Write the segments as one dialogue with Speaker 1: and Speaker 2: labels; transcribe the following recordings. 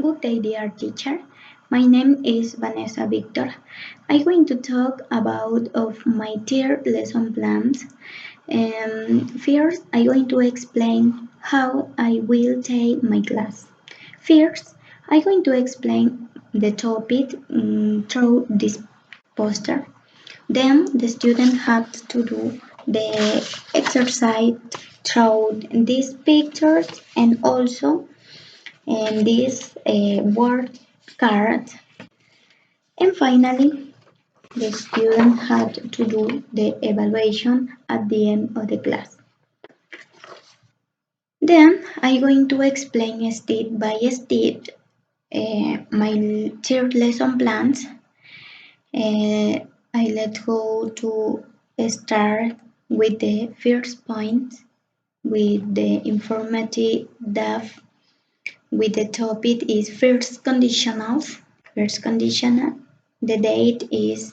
Speaker 1: Good day, dear teacher. My name is Vanessa Victor. I'm going to talk about of my tier lesson plans. First, I'm going to explain how I will take my class. First, I'm going to explain the topic through this poster. Then the student has to do the exercise through these pictures and also this word card. And finally, the student had to do the evaluation at the end of the class. Then I'm going to explain step by step my third lesson plans. I let go to start with the first point with the informative DAF with the topic is first conditionals. First conditional. The date is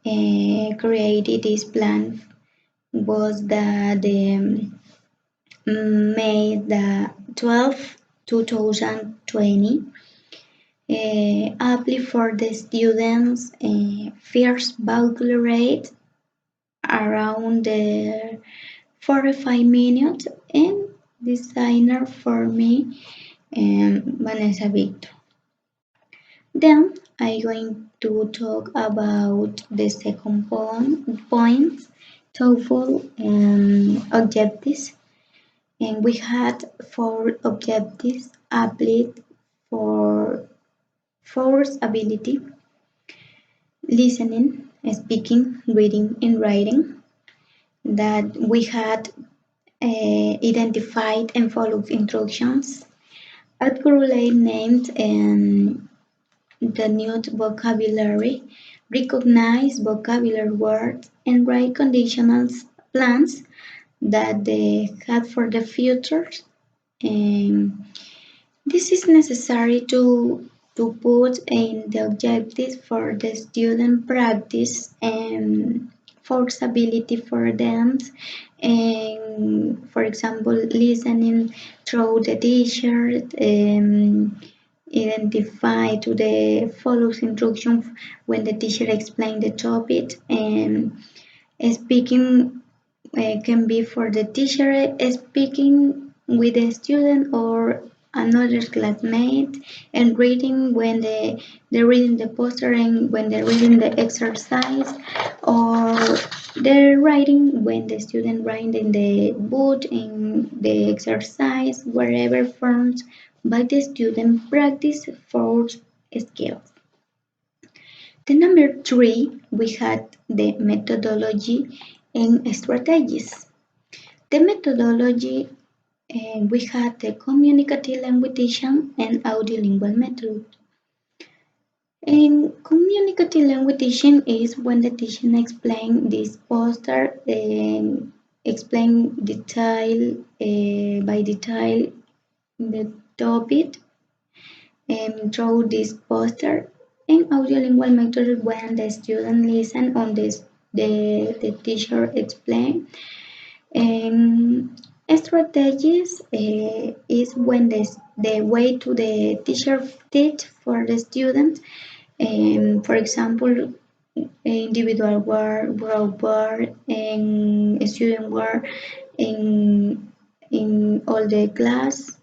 Speaker 1: created this plan was the May the 12th, 2020. Apply for the students first baccalaureate around the 45 minutes and designer for me Vanessa Victor. Then I'm going to talk about the second point, TOEFL objectives. And we had 4 objectives applied for force ability, listening, speaking, reading, and writing that we had identified and followed instructions. Articulate named and the new vocabulary, recognize vocabulary words, and write conditional plans that they have for the future. And this is necessary to put in the objectives for the student practice and forceability for them and for example listening through the teacher identify to the follows instructions when the teacher explains the topic and speaking can be for the teacher speaking with the student or another classmate and reading when they're reading the poster and when they're reading the exercise or they're writing when the student writing in the book in the exercise wherever forms by the student practice for skills. The number 3 we had the methodology and strategies. The methodology we had the communicative languagization and audiolingual method. And communicative languagization is when the teacher explains this poster and explain detail by detail the topic and through this poster. And audiolingual method when the student listen on this the teacher explain and strategies is when the way to the teacher teach for the student. For example, individual work, group work, and student work in all the class.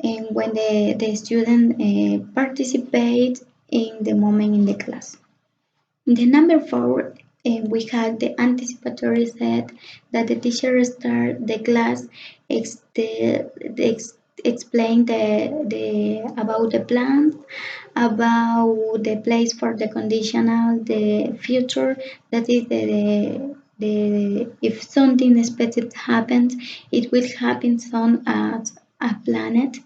Speaker 1: And when the student participate in the moment in the class. The number 4, we have the anticipatory set that the teacher start the class explain about the plans, about the place for the conditional, the future, that is the if something expected happens, it will happen soon as a planet.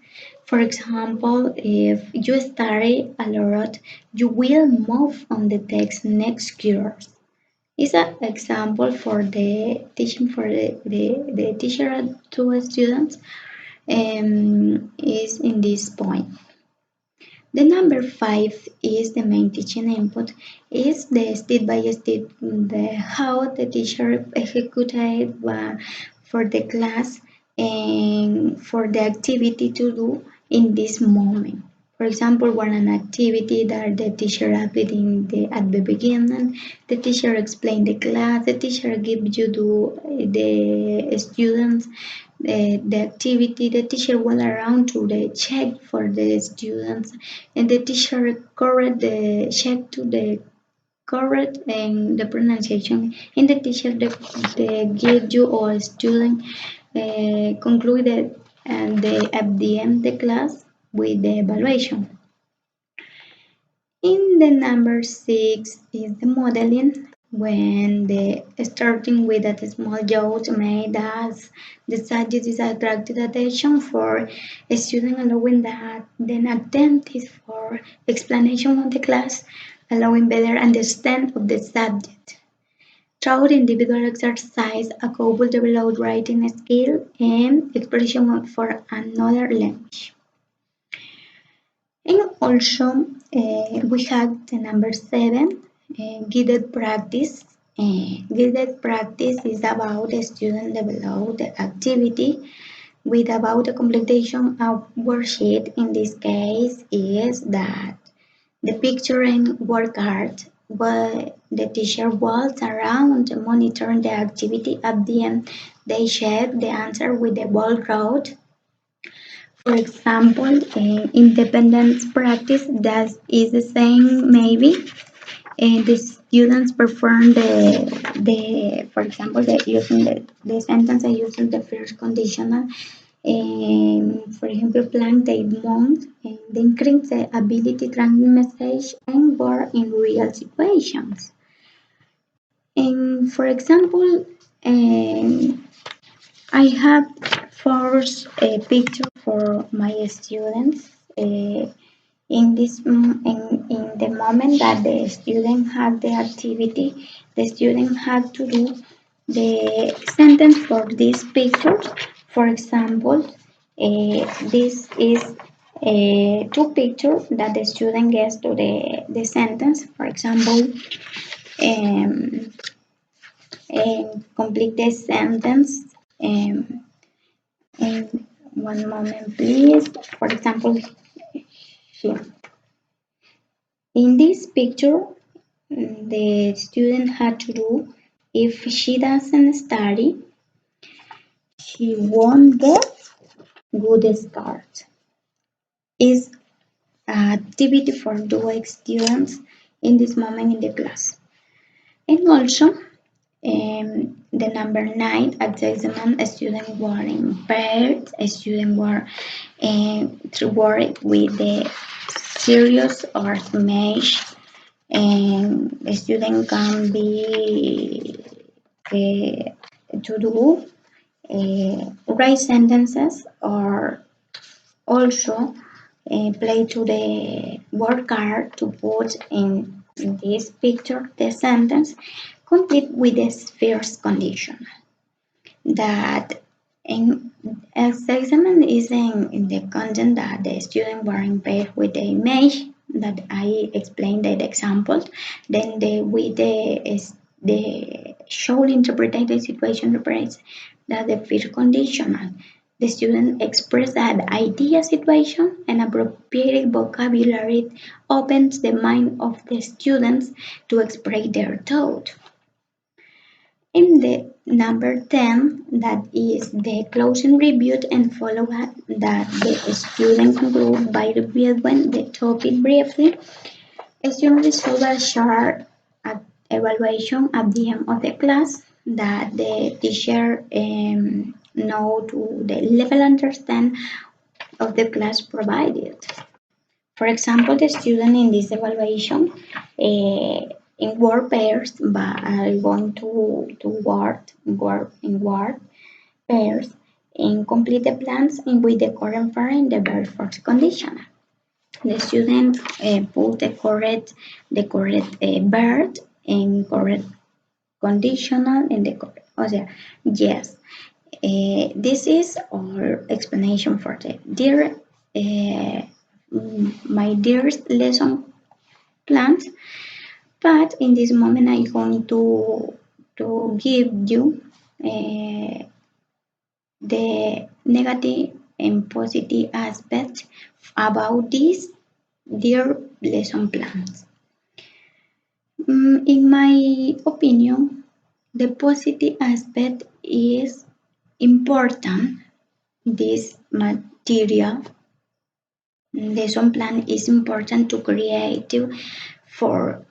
Speaker 1: For example, if you study a lot, you will move on the text next year. It's an example for the teaching for the teacher to students is in this point. The number 5 is the main teaching input, is the step by step how the teacher executed for the class and for the activity to do in this moment. For example, when an activity that the teacher applied at the beginning, the teacher explained the class, the teacher gives you the students the activity, the teacher went around to the check for the students, and the teacher correct the check to the correct and the pronunciation, and the teacher the give you or student concluded and at the end the class with the evaluation. In the number 6 is the modeling, when the starting with a small joke made as the subject is attracted attention for a student, allowing that then attempt is for explanation of the class, allowing better understand of the subject. Through individual exercise, a couple develop writing skill and expression for another language. And also, we have the number 7, guided practice. Guided practice is about the student develop the activity with about the completion of worksheet. In this case, is that the picture and work card where the teacher walks around monitoring the activity. At the end, they check the answer with the ball road. For example, independence practice that is the same maybe. The students perform the for example, using the sentence I using the first conditional. For example, plan the month and they increase the ability to transmit message and work in real situations. And for example, I have forced a picture for my students. In the moment that the student had the activity, the student had to do the sentence for this picture. For example, this is two pictures that the student gets to the sentence. For example, um, complete the sentence. Um, and one moment, please. For example, here. In this picture, the student had to do, if she doesn't study, she won't get good start. Is activity for the students in this moment in the class. And also, the number 9 assessment, a student were impaired, a student were work with the serious or image, and a student can be to do write sentences or also play to the word card to put in this picture the sentence complete with the first condition that in exam is in the content that the student were impaired with the image that I explained the example. Then the with the show interpreted the situation represents that the first conditional. The student express that idea situation and appropriate vocabulary opens the mind of the students to express their thought. In the number 10, that is the closing review and follow-up that the student conclude by reviewing the topic briefly. Students receive a short evaluation at the end of the class that the teacher know to the level understand of the class provided. For example, the student in this evaluation in word pairs, but are going to word pairs and complete the plans in with the current verb and the verb first conditional. The student put the correct verb and correct conditional in the correct. O sea, yes. This is our explanation for the dear my dearest lesson plans, but in this moment I'm going to give you the negative and positive aspects about this their lesson plans. In my opinion, the positive aspect is important. This material lesson plan is important to create for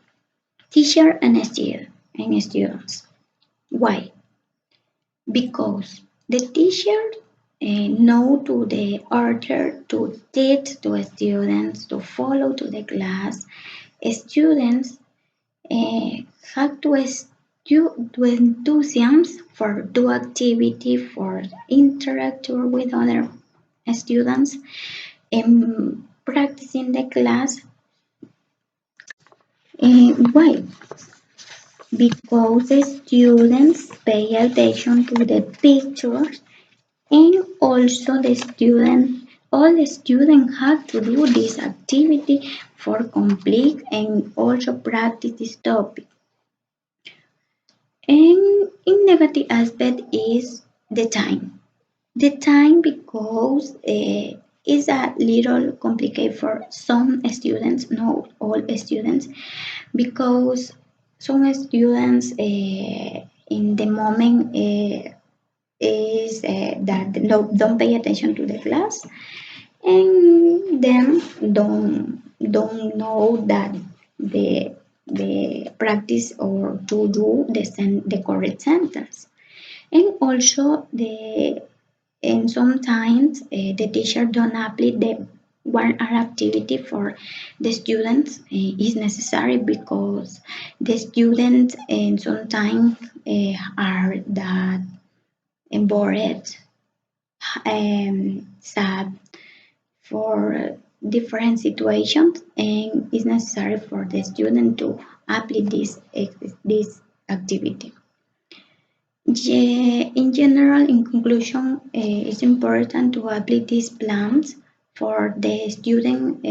Speaker 1: teacher and students. Why? Because the teacher know to the order to teach to students to follow to the class. Students uh, have to enthusiasm for do activity for interact with other students and practicing the class. Why? Because the students pay attention to the pictures and also all the students have to do this activity for complete and also practice this topic. And in negative aspect is the time. The time because is a little complicated for some students, not all students, because some students in the moment is that no, don't pay attention to the class and then don't know that the the practice or to do the correct sentence and also the and sometimes the teacher don't apply the one hour activity for the students is necessary because the students and sometimes are that bored sad for different situations and it's necessary for the student to apply this activity. Yeah, in general, in conclusion, it's important to apply these plans for the student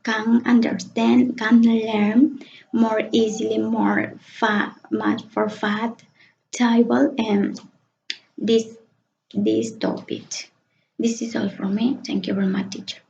Speaker 1: can understand, can learn more easily, much for fat, table, and this this topic. This is all from me. Thank you very much, teacher.